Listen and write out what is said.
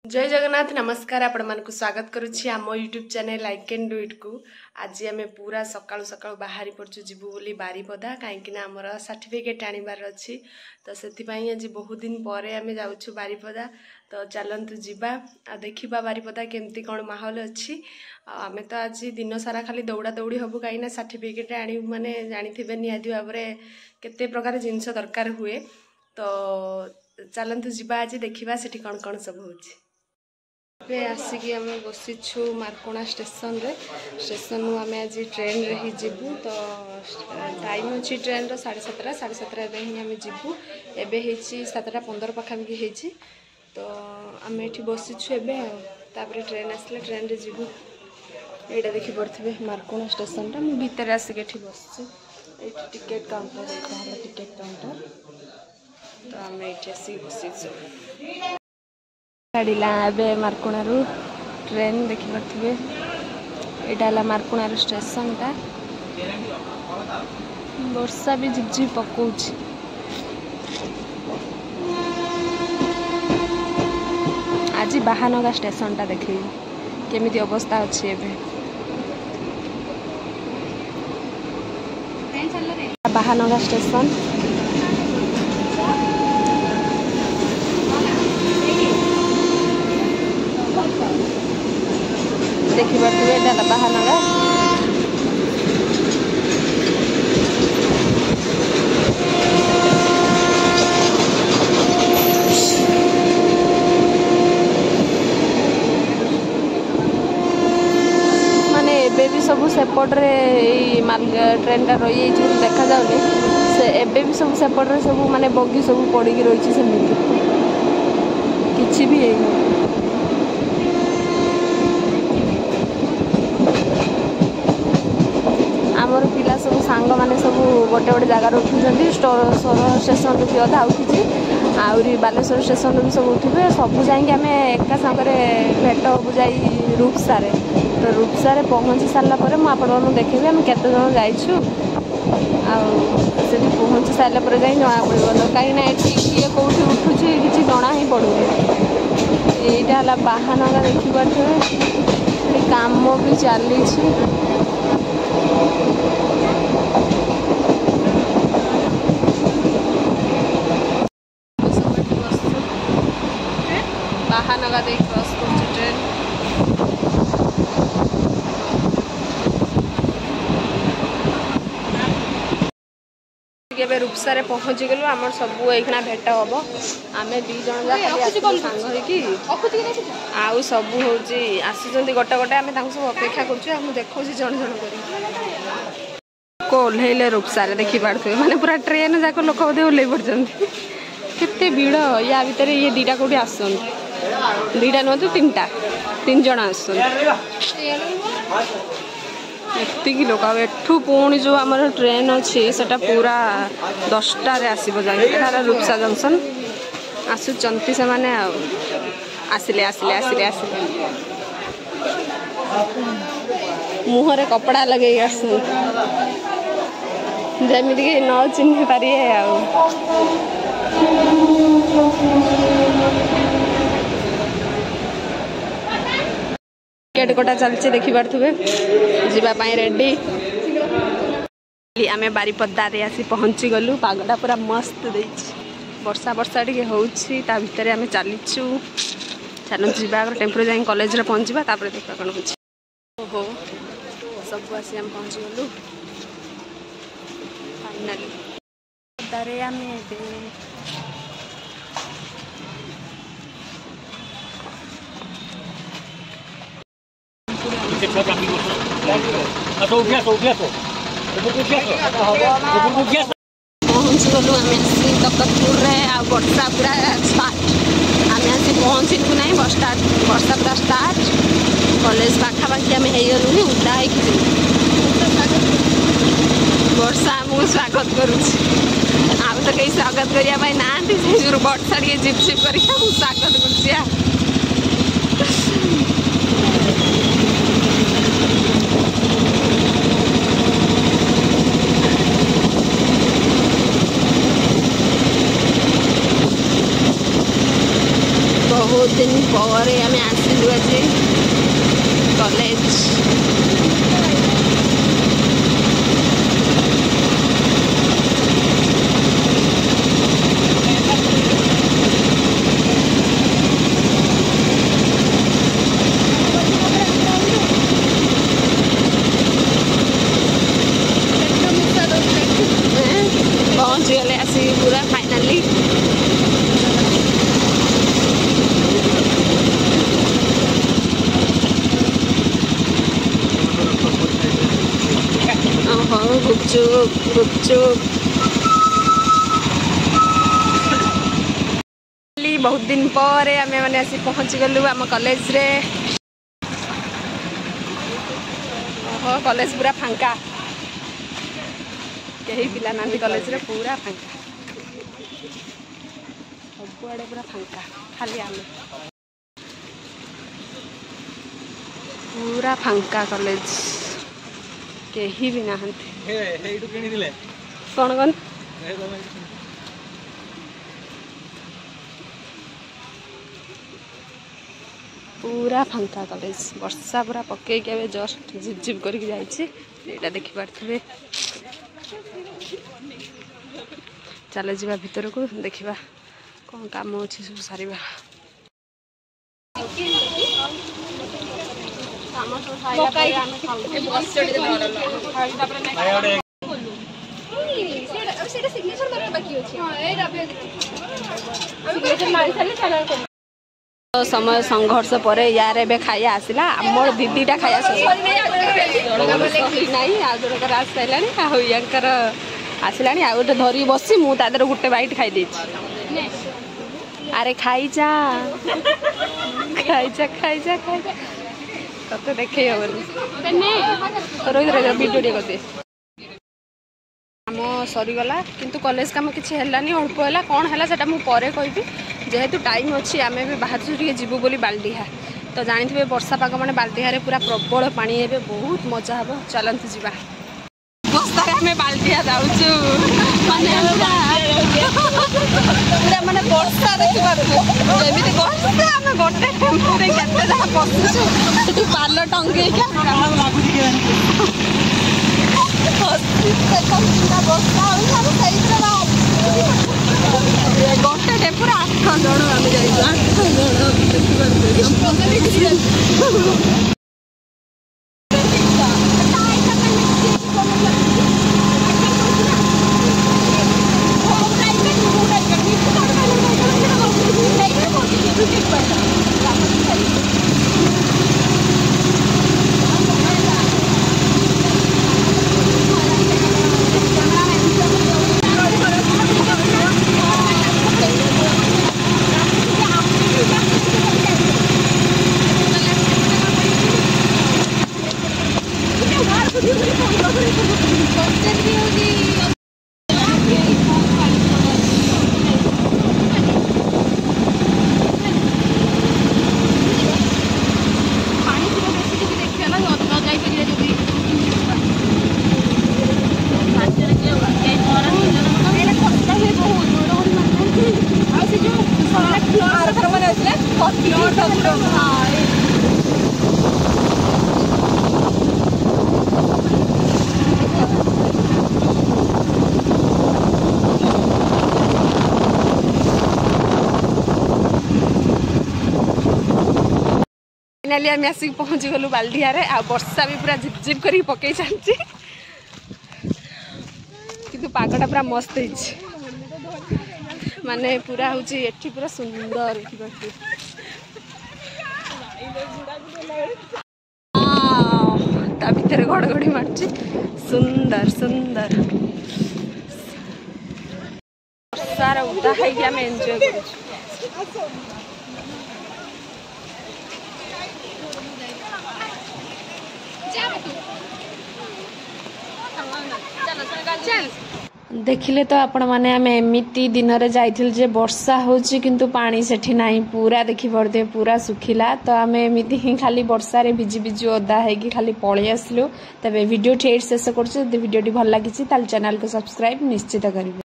जय जगन्नाथ नमस्कार आपण मानक स्वागत करुछि आम YouTube channel like and do it को। आज आम पूरा सकाळु सकाळु बाहरी पड़छु जीवु बोली बारीपदा कहीं आमर सर्टिफिकेट आनिबार अच्छी तो से आज बहुत दिन पर आम जाऊँ बारीपदा। तो चलतु जीवा आ देखा बारीपदा केमती कौन माहौल अच्छी। आम तो आज दिन सारा खाली दौड़ा दौड़ी हबु कहीं सर्टिफिकेट आनी माने जानी निहाती भाव में केते प्रकार जिनस दरकार हुए। तो चलतु जीवा आज देखा सेठी कौन कौन सब होची। आसिक आम बसीछु मार्कोणा स्टेशन रे। स्टेशन आम आज ट्रेन रे ही जीवु। तो टाइम अच्छी ट्रेन रो 7:30 7:30 ही आम जीवु। एबे हेची 7:15 पाखापाखि हेची। तो आम ये बसीछु एबे ट्रेन आसले ट्रेन रे जीवु। एटा देखि पड़थिबे मार्कोणा स्टेशन टा मु भीतर आसिक एठी बसछु। एठी टिकट काउंटर है टिकट काउंटर। तो आम एठी आसिक बसीछु गाड़ीला एबे मार्कोणारू ट्रेन देखि पड़थिबे। एटा ला मार्कोणारू स्टेशन टा। वर्षा भी झिपझिप पकोछि। आज बाहानगा स्टेशन टा देखि केमिति अवस्था अछि एबे। बाहानगा स्टेशन देखी पारे बाहानगा। माने एबे भी सब सेपटे ट्रेन टा रही देखा जाऊनी से एबे भी सब सेपटे सब माने बगी सब पड़ी रही सेमती किछि भी आमर पिला सब सांग माने सब गोटे गोटे जगार उठुंट स्वर स्टेशन भी अधा उठी आहरी बालेश्वर स्टेशन भी सब उठे सब जाकि आम एका सांगे भेट हबू जा रूपसारे। तो रूपसारे पहुँची सारापर मुझे देखी आम केत जन जाइछु आठी पहुँची सारापर जा जना पड़ो कहीं किए कौटी उठुची कि जना ही पड़ुनी। यहाँ बाहानगा देखिपे काम भी चली बाहानगा दे क्रॉस कर ट्रेन। रूपसारे पहुँची गलु आम सब एखना भेट हम आम दी जन आउ सब हूँ आसुँच गोटे गोटे आम सब अपेक्षा कर देखा जन जन को ओह्लैले रूपसारे देखी पारे माने पूरा ट्रेन जाक लोक बोधे ओह्लै पड़ते केते भीड़। या भितर ये दीटा कौटी आस दीटा नुह तो तीन जन आस एतिक लोक एठू पुणी जो आम ट्रेन अच्छी सेटा पूरा 10टारे आसब जाए रूपसा जंक्शन आसुंच से माने आसिले आसिले आसिले आसिले मुहरे कपड़ा लगे आस जमीन कि न चिन्ह पारे टिकेट कटा चलছে देखि पारथुबे जीवा पाई रेडी। आमे बारीपदा रे आसी पहुंची गलु। पागटा पूरा मस्त देछि वर्षा वर्षा टिके होउछि ता भितरे आमे चलीछु। चलो जीवा टेम्पो जाई कॉलेज रे पहुंचीबा तापर देखा कोन होछि। ओहो सब आसी हम पहुंची गलु फाइनली दारे आमे पहुँच गलु आम तकतपुर वर्षा पूरा स्टार्ट आम आसी पहुँचलु ना वर्षा पूरा स्टार्ट कॉलेज पाखापाखि आम हो उदा वर्षा आमको स्वागत करुच्ची आम तो कहीं स्वागत करने ना वर्षा टे झिपझिप कर स्वागत कर। बहुत दिन पर आम आसिलु आज कॉलेज। पहुँच गले आसिक पूरा फाइनाली। गुपचुप गुपचुप बहुत दिन पर आम मैंने आसी पहुँची गलु आम कॉलेज रे। कॉलेज पूरा फांका, कहीं पिला ना कॉलेज रे, पूरा फांका, सबुआड़े पूरा फांका, खाली आम पूरा फांका कॉलेज, कहीं भी ना कौन कौन पूरा फांका कॉलेज। वर्षा पूरा पकईके जस्ट झिप झिप करके जाइए, देखी पारे। चल जा भीतर को देखा कौन काम अच्छे सब सारे। समय संघर्ष पर यार ए खाया आसला, आमर दीदीटा खाया जोड़कर आस सारे आसला आ गए धरी बसी मुझे गोटे बाइट खाई। अरे खाई जा खाई जा खाई जा खाई जा तते देखे भिडियो करदे। काम सरीगला किंतु कॉलेज काम किसी है अल्प है कौन है से मुझे कहबी। जेहेतु टाइम अच्छी आम भी बाहर जीवु बोली बाल्डीहा, तो जानी थे वर्षा पाग मैंने बाल्डीहारे पूरा प्रबल पानी ए बहुत मजा हम। चलते जा आम बाल्डीहा जाऊँ माने वर्षा देखी गोटे टेम्पो बसुचु पाल टंगे गोटे टेम्पो 8 जन आम जा फाइनाली आम आसिक पहुँची गलु बाल्डीहारे। आ वर्षा भी पूरा झिपझिप कर पकई चलती, किंतु पागटा पूरा मस्त है, माने पूरा हूँ एठी पूरा सुंदर। ता भीतर घड़घड़ी मार्ची, सुंदर सुंदर वर्षार उदा है आम एंजॉय कर। देखिले तो आपण माने आम एमती दिन रे जाइथिल जे वर्षा होची किंतु पानी सेठी नाही, पूरा देखि पड़ते पूरा सुखिला। तो आम एमती ही खाली वर्षा रे भिजी भिजी ओदा है खाली पळी आसलु। तबे वीडियो ठेठ शेष करछु। वीडियो भल लागिछि ताल चैनल को सब्सक्राइब निश्चित करिवे।